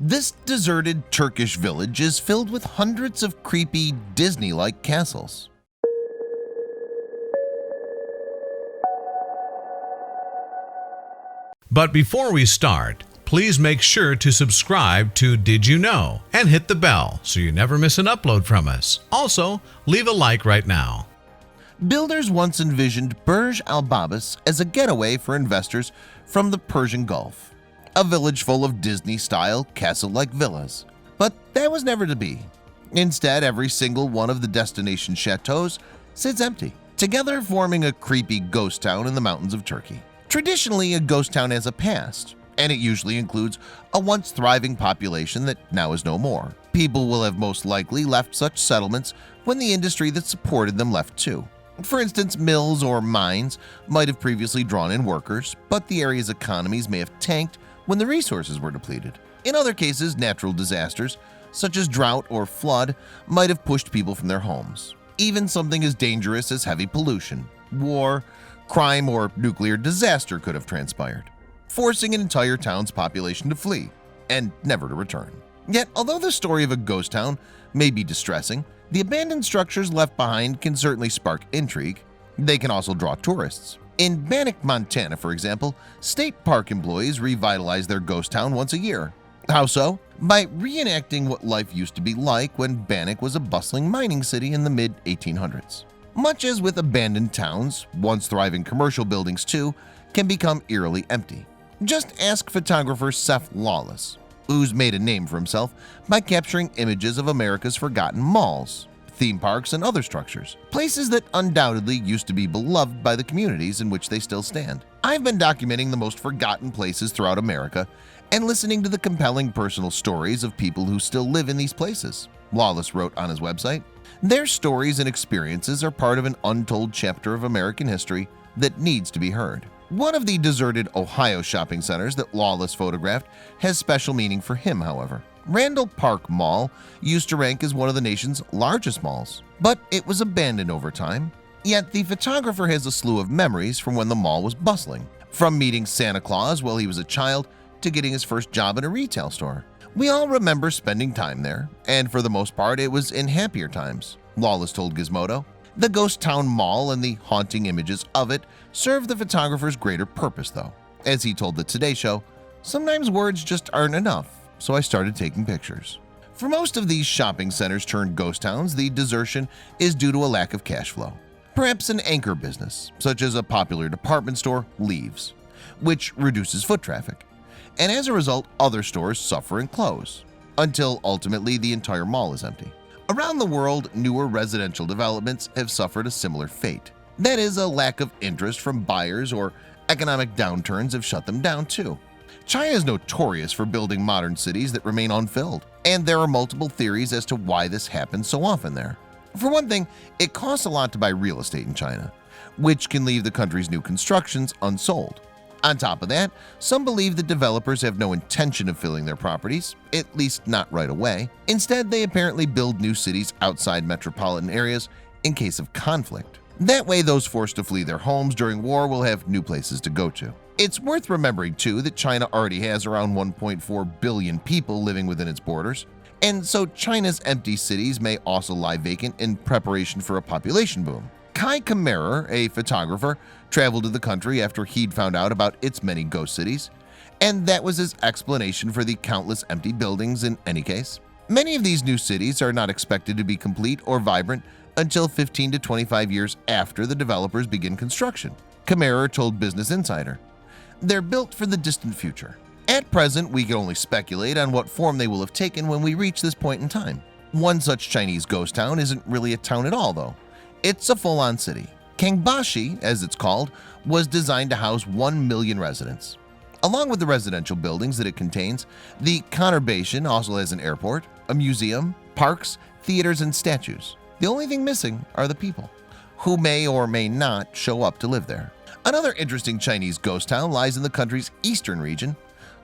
This deserted Turkish village is filled with hundreds of creepy Disney-like castles. But before we start, please make sure to subscribe to Did You Know and hit the bell so you never miss an upload from us. Also, leave a like right now. Builders once envisioned Burj Al Babas as a getaway for investors from the Persian Gulf, a village full of Disney-style castle-like villas. But that was never to be. Instead, every single one of the destination chateaus sits empty, together forming a creepy ghost town in the mountains of Turkey. Traditionally, a ghost town has a past, and it usually includes a once thriving population that now is no more. People will have most likely left such settlements when the industry that supported them left too. For instance, mills or mines might have previously drawn in workers, but the area's economies may have tanked when the resources were depleted. In other cases, natural disasters, such as drought or flood, might have pushed people from their homes. Even something as dangerous as heavy pollution, war, crime, or nuclear disaster could have transpired, forcing an entire town's population to flee and never to return. Yet, although the story of a ghost town may be distressing, the abandoned structures left behind can certainly spark intrigue. They can also draw tourists. In Bannock, Montana, for example, state park employees revitalize their ghost town once a year. How so? By reenacting what life used to be like when Bannock was a bustling mining city in the mid-1800s. Much as with abandoned towns, once thriving commercial buildings too can become eerily empty. Just ask photographer Seth Lawless, who's made a name for himself by capturing images of America's forgotten malls, theme parks, and other structures, places that undoubtedly used to be beloved by the communities in which they still stand. I've been documenting the most forgotten places throughout America and listening to the compelling personal stories of people who still live in these places, Lawless wrote on his website. Their stories and experiences are part of an untold chapter of American history that needs to be heard. One of the deserted Ohio shopping centers that Lawless photographed has special meaning for him, however. Randall Park Mall used to rank as one of the nation's largest malls, but it was abandoned over time. Yet the photographer has a slew of memories from when the mall was bustling, from meeting Santa Claus while he was a child to getting his first job in a retail store. We all remember spending time there, and for the most part it was in happier times, Lawless told Gizmodo. The ghost town mall and the haunting images of it serve the photographer's greater purpose though. As he told the Today Show, sometimes words just aren't enough, so I started taking pictures. For most of these shopping centers turned ghost towns, the desertion is due to a lack of cash flow. Perhaps an anchor business, such as a popular department store, leaves, which reduces foot traffic. And as a result, other stores suffer and close, until ultimately the entire mall is empty. Around the world, newer residential developments have suffered a similar fate. That is, a lack of interest from buyers or economic downturns have shut them down too. China is notorious for building modern cities that remain unfilled, and there are multiple theories as to why this happens so often there. For one thing, it costs a lot to buy real estate in China, which can leave the country's new constructions unsold. On top of that, some believe that developers have no intention of filling their properties, at least not right away. Instead, they apparently build new cities outside metropolitan areas in case of conflict. That way, those forced to flee their homes during war will have new places to go to. It's worth remembering, too, that China already has around 1.4 billion people living within its borders, and so China's empty cities may also lie vacant in preparation for a population boom. Kai Kammerer, a photographer, traveled to the country after he'd found out about its many ghost cities, and that was his explanation for the countless empty buildings in any case. Many of these new cities are not expected to be complete or vibrant until 15 to 25 years after the developers begin construction, Kammerer told Business Insider. They're built for the distant future. At present, we can only speculate on what form they will have taken when we reach this point in time. One such Chinese ghost town isn't really a town at all, though. It's a full-on city. Kangbashi, as it's called, was designed to house 1 million residents. Along with the residential buildings that it contains, the conurbation also has an airport, a museum, parks, theaters, and statues. The only thing missing are the people, who may or may not show up to live there. Another interesting Chinese ghost town lies in the country's eastern region.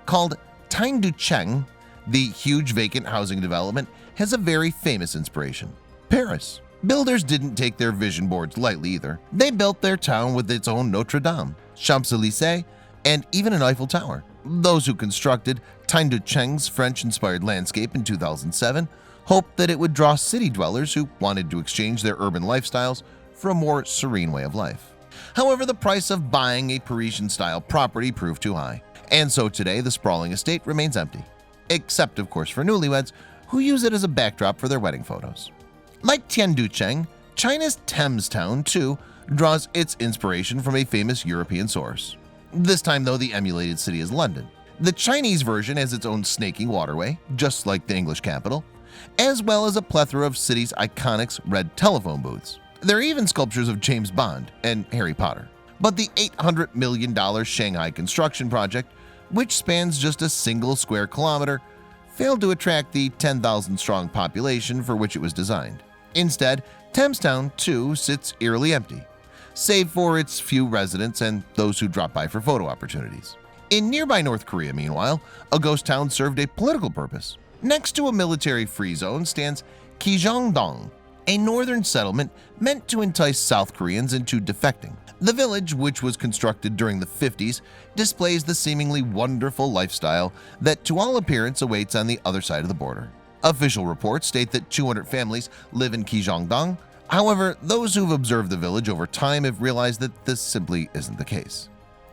Called Tangducheng, the huge vacant housing development has a very famous inspiration: Paris. Builders didn't take their vision boards lightly either. They built their town with its own Notre Dame, Champs-Élysées, and even an Eiffel Tower. Those who constructed Cheng's French-inspired landscape in 2007 hoped that it would draw city dwellers who wanted to exchange their urban lifestyles for a more serene way of life. However, the price of buying a Parisian-style property proved too high, and so today the sprawling estate remains empty, except of course for newlyweds who use it as a backdrop for their wedding photos. Like Tianducheng, China's Thames Town too draws its inspiration from a famous European source. This time though, the emulated city is London. The Chinese version has its own snaking waterway, just like the English capital, as well as a plethora of city's iconic red telephone booths. There are even sculptures of James Bond and Harry Potter. But the $800 million Shanghai construction project, which spans just a single square kilometer, failed to attract the 10,000-strong population for which it was designed. Instead, Thames Town, too, sits eerily empty, save for its few residents and those who drop by for photo opportunities. In nearby North Korea, meanwhile, a ghost town served a political purpose. Next to a military-free zone stands Kijangdong, a northern settlement meant to entice South Koreans into defecting. The village, which was constructed during the 50s, displays the seemingly wonderful lifestyle that to all appearance awaits on the other side of the border. Official reports state that 200 families live in Kijangdong. However, those who've observed the village over time have realized that this simply isn't the case.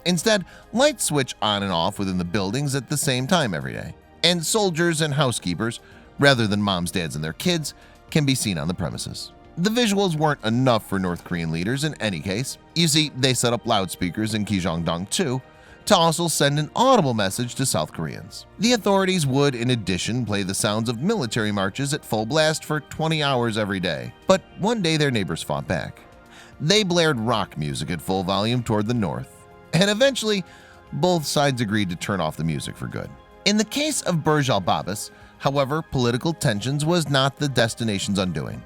Instead, lights switch on and off within the buildings at the same time every day, and soldiers and housekeepers, rather than moms, dads, and their kids, can be seen on the premises. The visuals weren't enough for North Korean leaders in any case. You see, they set up loudspeakers in Kijangdong too, to also send an audible message to South Koreans. The authorities would, in addition, play the sounds of military marches at full blast for 20 hours every day. But one day their neighbors fought back. They blared rock music at full volume toward the north, and eventually both sides agreed to turn off the music for good. In the case of Burj Al Babas, however, political tensions was not the destination's undoing.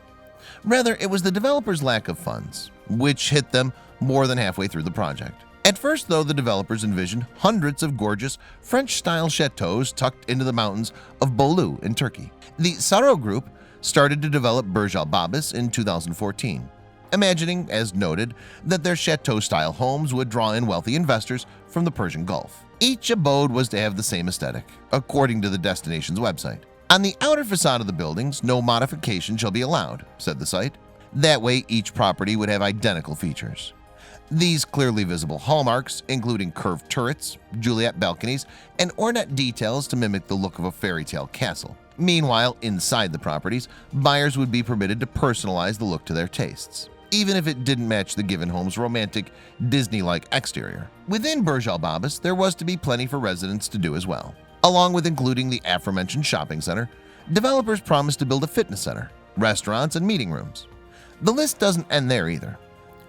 Rather, it was the developers' lack of funds, which hit them more than halfway through the project. At first, though, the developers envisioned hundreds of gorgeous French-style chateaus tucked into the mountains of Bolu in Turkey. The Saro Group started to develop Burj Al Babas in 2014, imagining, as noted, that their chateau-style homes would draw in wealthy investors from the Persian Gulf. Each abode was to have the same aesthetic, according to the destination's website. On the outer facade of the buildings, no modification shall be allowed, said the site. That way, each property would have identical features. These clearly visible hallmarks, including curved turrets, Juliet balconies, and ornate details to mimic the look of a fairy tale castle. Meanwhile, inside the properties, buyers would be permitted to personalize the look to their tastes, even if it didn't match the given home's romantic, Disney-like exterior. Within Burj Al Babas, there was to be plenty for residents to do as well. Along with including the aforementioned shopping center, developers promised to build a fitness center, restaurants, and meeting rooms. The list doesn't end there either.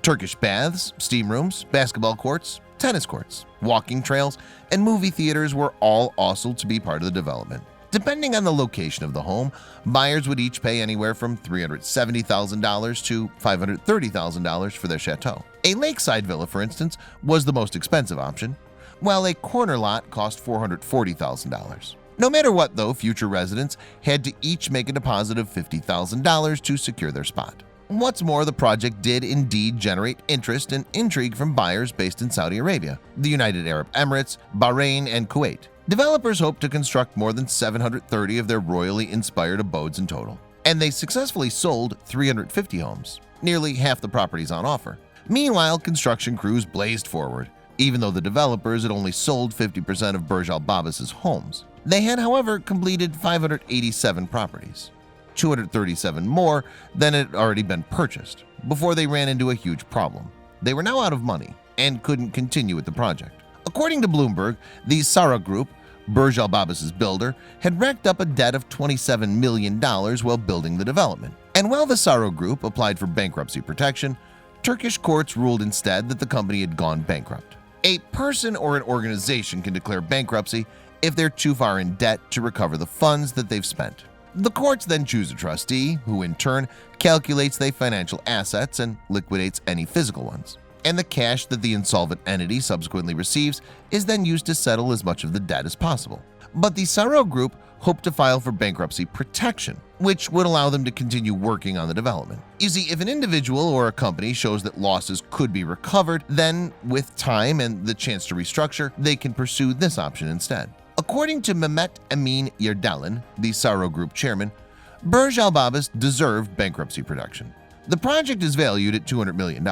Turkish baths, steam rooms, basketball courts, tennis courts, walking trails, and movie theaters were all also to be part of the development. Depending on the location of the home, buyers would each pay anywhere from $370,000 to $530,000 for their chateau. A lakeside villa, for instance, was the most expensive option, while a corner lot cost $440,000. No matter what, though, future residents had to each make a deposit of $50,000 to secure their spot. What's more, the project did indeed generate interest and intrigue from buyers based in Saudi Arabia, the United Arab Emirates, Bahrain, and Kuwait. Developers hope to construct more than 730 of their royally inspired abodes in total, and they successfully sold 350 homes, nearly half the properties on offer. Meanwhile, construction crews blazed forward, even though the developers had only sold 50% of Burj Al Babas' homes. They had, however, completed 587 properties, 237 more than had already been purchased, before they ran into a huge problem. They were now out of money and couldn't continue with the project. According to Bloomberg, the Sara Group, Burj Al Babas' builder, had racked up a debt of $27 million while building the development. And while the Sara Group applied for bankruptcy protection, Turkish courts ruled instead that the company had gone bankrupt. A person or an organization can declare bankruptcy if they're too far in debt to recover the funds that they've spent. The courts then choose a trustee, who in turn calculates their financial assets and liquidates any physical ones. And the cash that the insolvent entity subsequently receives is then used to settle as much of the debt as possible. But the Saro Group hoped to file for bankruptcy protection, which would allow them to continue working on the development. You see, if an individual or a company shows that losses could be recovered, then with time and the chance to restructure, they can pursue this option instead. According to Mehmet Emin Yerdalen, the Saro Group chairman, Burj Al Babas deserved bankruptcy protection. The project is valued at $200 million.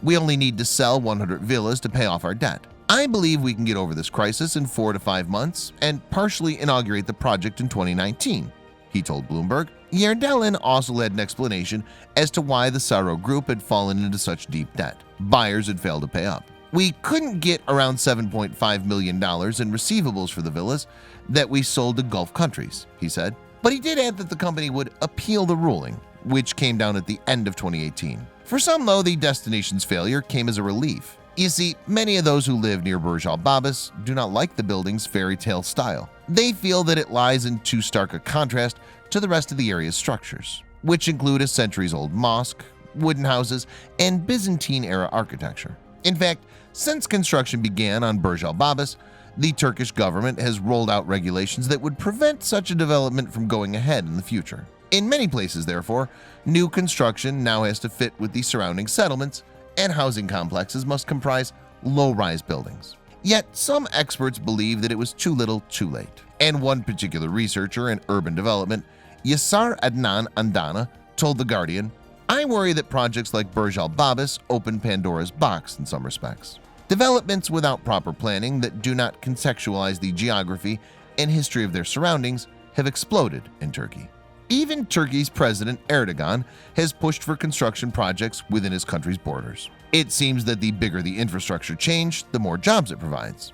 We only need to sell 100 villas to pay off our debt. I believe we can get over this crisis in 4 to 5 months and partially inaugurate the project in 2019, he told Bloomberg. Yerdalen also had an explanation as to why the Saro Group had fallen into such deep debt. Buyers had failed to pay up. We couldn't get around $7.5 million in receivables for the villas that we sold to Gulf countries, he said. But he did add that the company would appeal the ruling, which came down at the end of 2018. For some, though, the destination's failure came as a relief. You see, many of those who live near Burj Al Babas do not like the building's fairy tale style. They feel that it lies in too stark a contrast to the rest of the area's structures, which include a centuries-old mosque, wooden houses, and Byzantine-era architecture. In fact, since construction began on Burj Al Babas, the Turkish government has rolled out regulations that would prevent such a development from going ahead in the future. In many places, therefore, new construction now has to fit with the surrounding settlements, and housing complexes must comprise low-rise buildings. Yet some experts believe that it was too little too late. And one particular researcher in urban development, Yasar Adnan Andana, told The Guardian, "I worry that projects like Burj Al Babas open Pandora's box in some respects. Developments without proper planning that do not contextualize the geography and history of their surroundings have exploded in Turkey." Even Turkey's President Erdogan has pushed for construction projects within his country's borders. It seems that the bigger the infrastructure change, the more jobs it provides.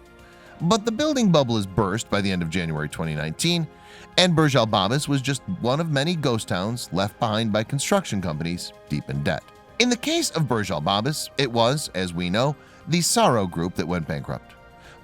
But the building bubble is burst by the end of January 2019, and Burj Al Babas was just one of many ghost towns left behind by construction companies deep in debt. In the case of Burj Al Babas, it was, as we know, the Saro Group that went bankrupt.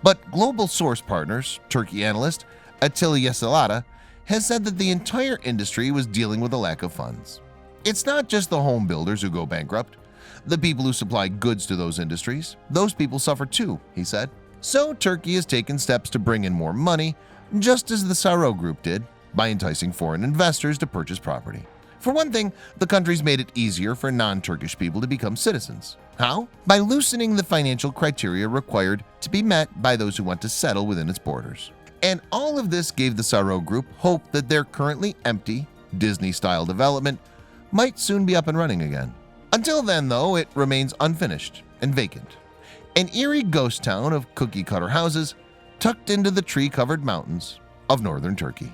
But Global Source Partners, Turkey analyst Attila Yesalada, has said that the entire industry was dealing with a lack of funds. It's not just the home builders who go bankrupt. The people who supply goods to those industries, those people suffer too, he said. So Turkey has taken steps to bring in more money, just as the Saro Group did, by enticing foreign investors to purchase property. For one thing, the country's made it easier for non-Turkish people to become citizens. How? By loosening the financial criteria required to be met by those who want to settle within its borders. And all of this gave the Saro Group hope that their currently empty, Disney-style development might soon be up and running again. Until then, though, it remains unfinished and vacant. An eerie ghost town of cookie-cutter houses tucked into the tree-covered mountains of northern Turkey.